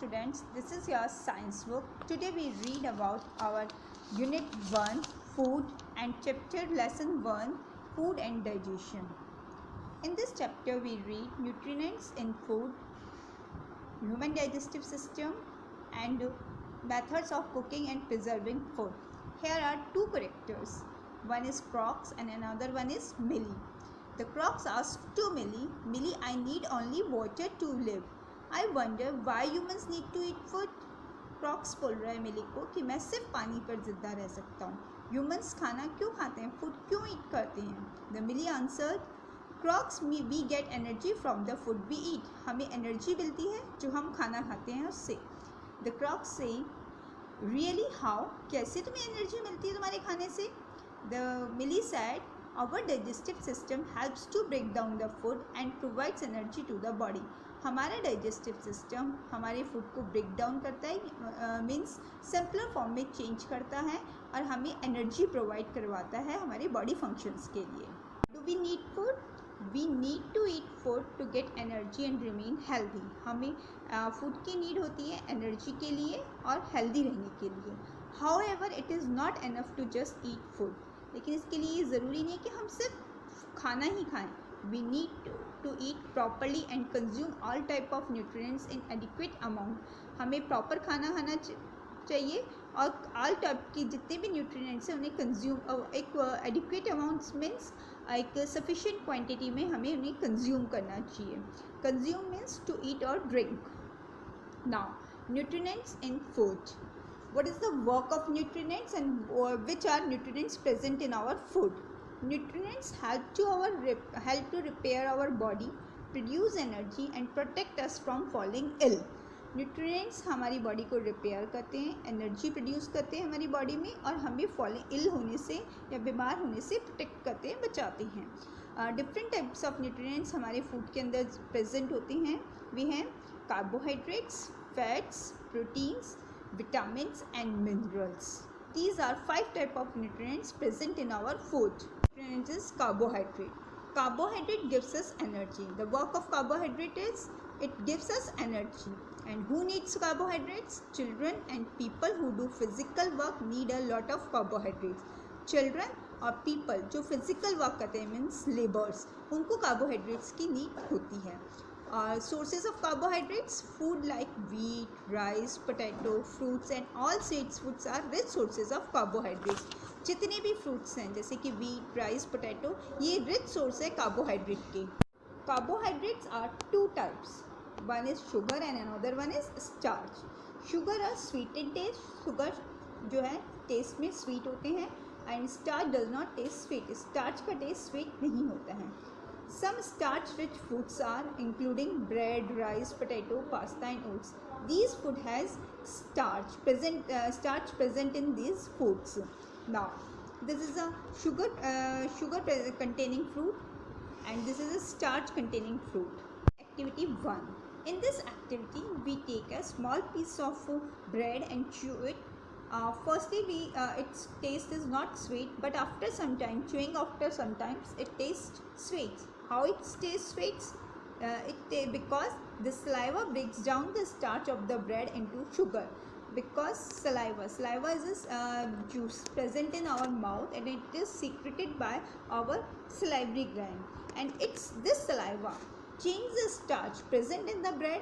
students, this is your science book. Today we read about our unit 1 food and chapter lesson 1 food and digestion. In this chapter we read nutrients in food, human digestive system and methods of cooking and preserving food. Here are two characters. One is Crocs and another one is Millie. The Crocs asked to Millie, "Millie, I need only water to live. I wonder why humans need to eat food." Crocs बोल रहा है मिली को कि मैं सिर्फ पानी पर जिंदा रह सकता हूँ. Humans खाना क्यों खाते हैं, फूड क्यों ईट करते हैं? The Millie answered, Crocs, we get energy from the food we eat. हमें एनर्जी मिलती है जो हम खाना खाते हैं उससे. The Crocs say, really how? कैसे तुम्हें एनर्जी मिलती है तुम्हारे खाने से? The Millie said, our digestive system helps to break down the food and provides energy to the body. हमारा digestive system हमारे फूड को ब्रेक डाउन करता है, मीन्स सिंपलर फॉर्म में चेंज करता है और हमें एनर्जी प्रोवाइड करवाता है हमारे बॉडी फंक्शंस के लिए. Do we need food? We need to eat food to get energy and remain healthy. हमें फूड की नीड होती है एनर्जी के लिए और हेल्दी रहने के लिए. However it is not enough to just eat food. लेकिन इसके लिए ये ज़रूरी नहीं है कि हम सिर्फ खाना ही खाएं. We need to eat properly and consume all type of nutrients in adequate amount. हमें प्रॉपर खाना खाना चाहिए और ऑल टाइप की जितने भी न्यूट्रिएंट्स हैं उन्हें कंज्यूम एक एडिक्वेट अमाउंट्स मीन्स एक सफिशिएंट क्वांटिटी में हमें उन्हें कंज्यूम करना चाहिए. कंज्यूम मीन्स टू ईट और drink. Now nutrients in food. What is the work of nutrients and which are nutrients present in our food? Nutrients help to repair our body, produce energy and protect us from falling ill. Nutrients हमारी body को repair करते हैं, energy produce करते हैं हमारी body में और हमें फॉलिंग इल होने से या बीमार होने से प्रोटेक्ट करते हैं, बचाते हैं. डिफरेंट टाइप्स ऑफ न्यूट्रिएंट्स हमारे फूड के अंदर प्रेजेंट होते हैं. वे हैं carbohydrates, fats, proteins, vitamins and minerals. These are 5 type of nutrients present in our food. Nutrients is carbohydrate. Carbohydrate gives us energy. The work of carbohydrate is it gives us energy. And who needs carbohydrates? Children and people who do physical work need a lot of carbohydrates. Children और people जो physical work करते हैं means labours, उनको carbohydrates की need होती है. Sources of carbohydrates, food like wheat, rice, potato, fruits and all seeds foods are rich sources of carbohydrates. जितने भी fruits हैं जैसे कि wheat, rice, potato, ये rich source है carbohydrate के. Carbohydrates are two types. One is sugar and another one is starch. Sugar are sweet in taste. Sugar जो है taste में sweet होते हैं and starch does not taste sweet. Starch का taste sweet नहीं होता है. Some starch-rich foods are including bread, rice, potato, pasta and oats. These food has starch present in these foods. Now, this is a sugar containing fruit, and this is a starch containing fruit. Activity 1. In this activity, we take a small piece of bread and chew it. Firstly, its taste is not sweet, but after some time, chewing after sometimes it tastes sweet. How it tastes sweet? Because the saliva breaks down the starch of the bread into sugar. Because saliva is a juice present in our mouth and it is secreted by our salivary gland. And it's this saliva changes the starch present in the bread.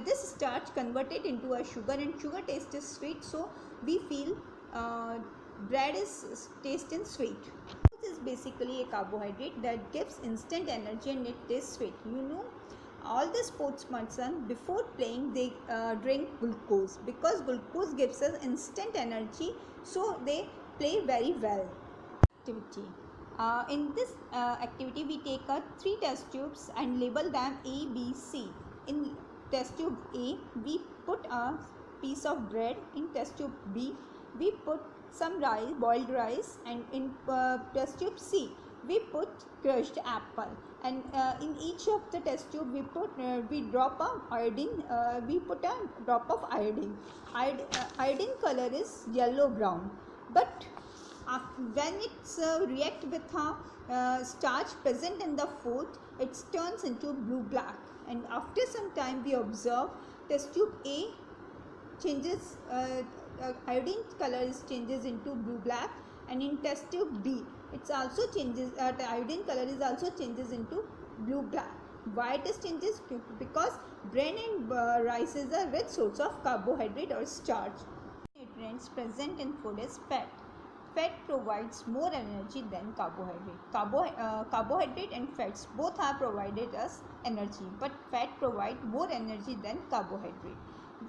This starch converted into a sugar and sugar taste is sweet, so we feel bread is tasting sweet. This is basically a carbohydrate that gives instant energy and it tastes sweet. You know, all the sportsmen before playing they drink glucose because glucose gives us instant energy, so they play very well. Activity. In this activity we take 3 test tubes and label them A, B, C. In test tube A, we put a piece of bread. In test tube B, we put some rice, boiled rice, and in test tube C, we put crushed apple. And in each of the test tube, we drop a iodine. We put a drop of iodine. Iodine color is yellow brown, but when it's react with starch present in the food, it turns into blue black. And after some time we observe Test tube A changes, iodine color changes into blue black, and in test tube B it's also changes, the iodine color is also changes into blue black. Why it is changes? Because bran and rice is a rich source of carbohydrate or starch. Nutrients present in food is fat. Fat provides more energy than carbohydrate. Carbohydrate and fats both are provided us energy, but fat provide more energy than carbohydrate.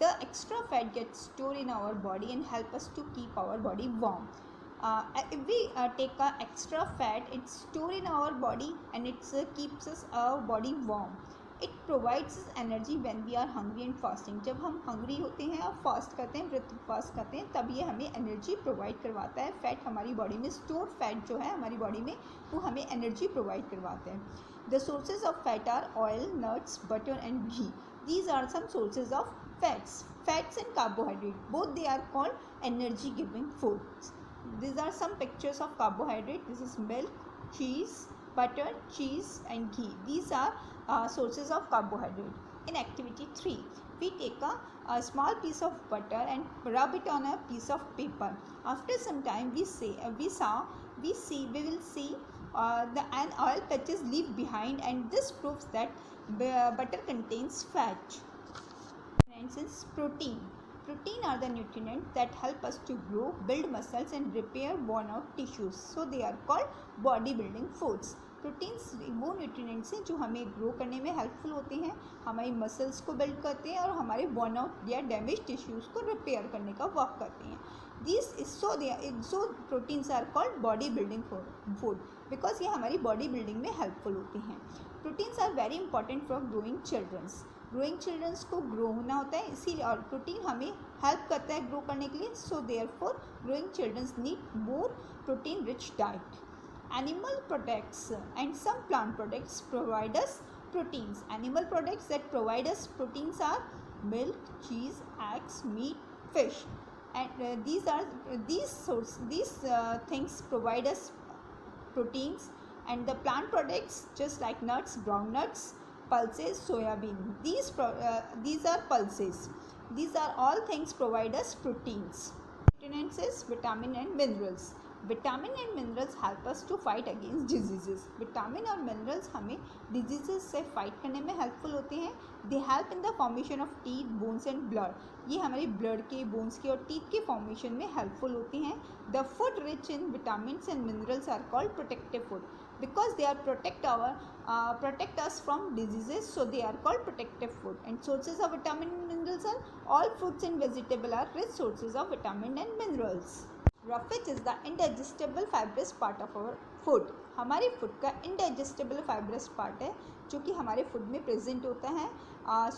The extra fat gets stored in our body and help us to keep our body warm. If we take extra fat, it's stored in our body and it keeps us our body warm. It provides us energy when we are hungry and fasting. जब हम hungry होते हैं और fast करते हैं, व्रत उपवास करते हैं, तब ये हमें energy provide करवाता है. फैट हमारी बॉडी में stored fat जो है हमारी बॉडी में, वो हमें energy provide करवाते हैं. The sources of fat are oil, nuts, butter and ghee. These are some sources of fats. Fats and carbohydrate, both they are called energy giving foods. These are some pictures of carbohydrate. This is milk, cheese, butter, cheese and ghee. These are sources of carbohydrate. In activity 3, we take a small piece of butter and rub it on a piece of paper. After some time we will see an oil patches leave behind, and this proves that butter contains fat. For instance, protein. Protein are the nutrients that help us to grow, build muscles and repair worn out tissues. So they are called body building foods. Proteins वो nutrients हैं जो हमें grow करने में helpful होते हैं, हमारी muscles को बिल्ड करते हैं और हमारे बर्न आउट या डैमेज टिश्यूज़ को रिपेयर करने का वर्क करते हैं. This is so proteins are called body building food because ये हमारी बॉडी बिल्डिंग में हेल्पफुल होते हैं. Proteins are very important for growing childrens को ग्रो होना होता है, इसीलिए और प्रोटीन हमें हेल्प करता है ग्रो करने के लिए. So therefore growing childrens need more protein rich diet. Animal products and some plant products provide us proteins. Animal products that provide us proteins are milk, cheese, eggs, meat, fish, and these things provide us proteins. And the plant products just like nuts, groundnuts, pulses, soya bean. These are pulses. These are all things provide us proteins. Nutrients is vitamin and minerals. Vitamin and minerals help us to fight against diseases. Vitamin और minerals हमें diseases से fight करने में helpful होते हैं. They help in the formation of teeth, bones and blood. ये हमारे blood के, बोन्स के और टीथ के फॉर्मेशन में हेल्पफुल होते हैं. The food rich in vitamin and minerals are called protective food because they are protect us from diseases, so they are called protective food. And sources of vitamin and minerals are all fruits and vegetables are rich sources of vitamin and minerals. Roughage is the indigestible fibrous part of our food. हमारे food का indigestible fibrous part है जो कि हमारे food में present होता है.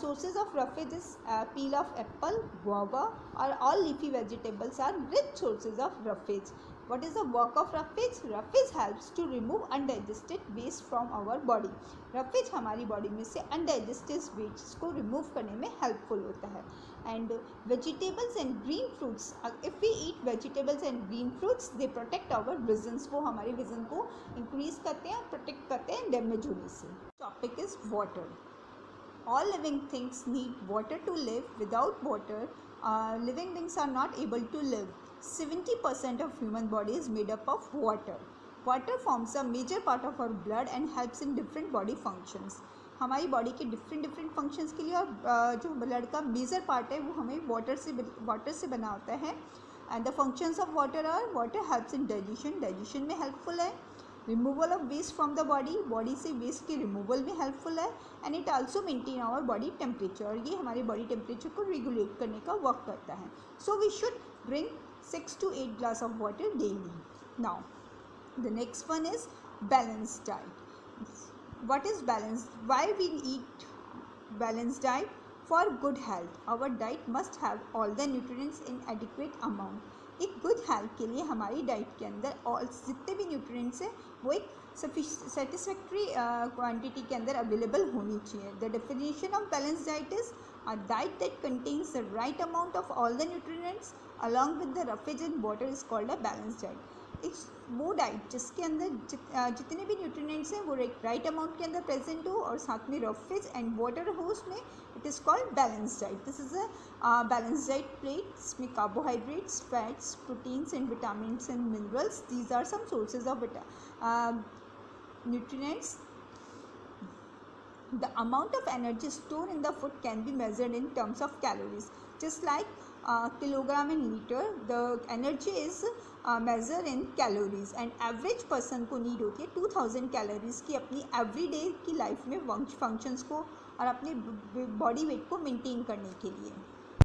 Sources of roughage is peel of apple, guava or all leafy vegetables are rich sources of roughage. What is the work of roughage? Roughage helps to remove undigested waste from our body. Roughage हमारी body में से undigested waste को remove करने में helpful होता है. And vegetables and green fruits, if we eat vegetables and green fruits, they protect our visions. वो हमारे vision को increase करते हैं, protect करते हैं डैमेज होने से. Topic is water. All living things need water to live. Without water, living beings are not able to live. 70% of human body is made up of water. Water forms a major part of our blood and helps in different body functions. हमारी body के different functions के लिए और जो blood का major part है वो हमें वाटर से बना होता है. And the functions of water are water helps in digestion में हेल्पफुल है. Removal of waste from the body से वेस्ट के रिमूवल में हेल्पफुल है. And it also maintain our body temperature, और ये हमारे बॉडी टेम्परेचर को रेगुलेट करने का वर्क करता है. So we should drink 6 to 8 glass of water daily. Now the next one is balanced diet. What is balanced? Why we eat balanced diet? For good health, our diet must have all the nutrients in adequate amount. एक good health के लिए हमारी diet के अंदर और जितने भी nutrients हैं वो एक satisfactory क्वांटिटी के अंदर अवेलेबल होनी चाहिए. The definition of balanced diet is a diet that contains the right amount of all the nutrients along with the roughage and water is called a balanced diet. एक वो diet जिसके अंदर जितने भी न्यूट्रिएंट्स हैं वो राइट अमाउंट के अंदर प्रेजेंट हो और साथ में रफ फिश एंड वाटर हो उसमें, it is called balance diet. This is a balance diet plate. इसमें carbohydrates, fats, proteins and vitamins and minerals, these are some sources of nutrients. The amount of energy stored in the food can be measured in terms of calories. Just like kilogram and liter, the energy is measured in calories. And average person को need होती है 2000 calories की अपनी everyday की life में functions को और अपने body weight को maintain करने के लिए.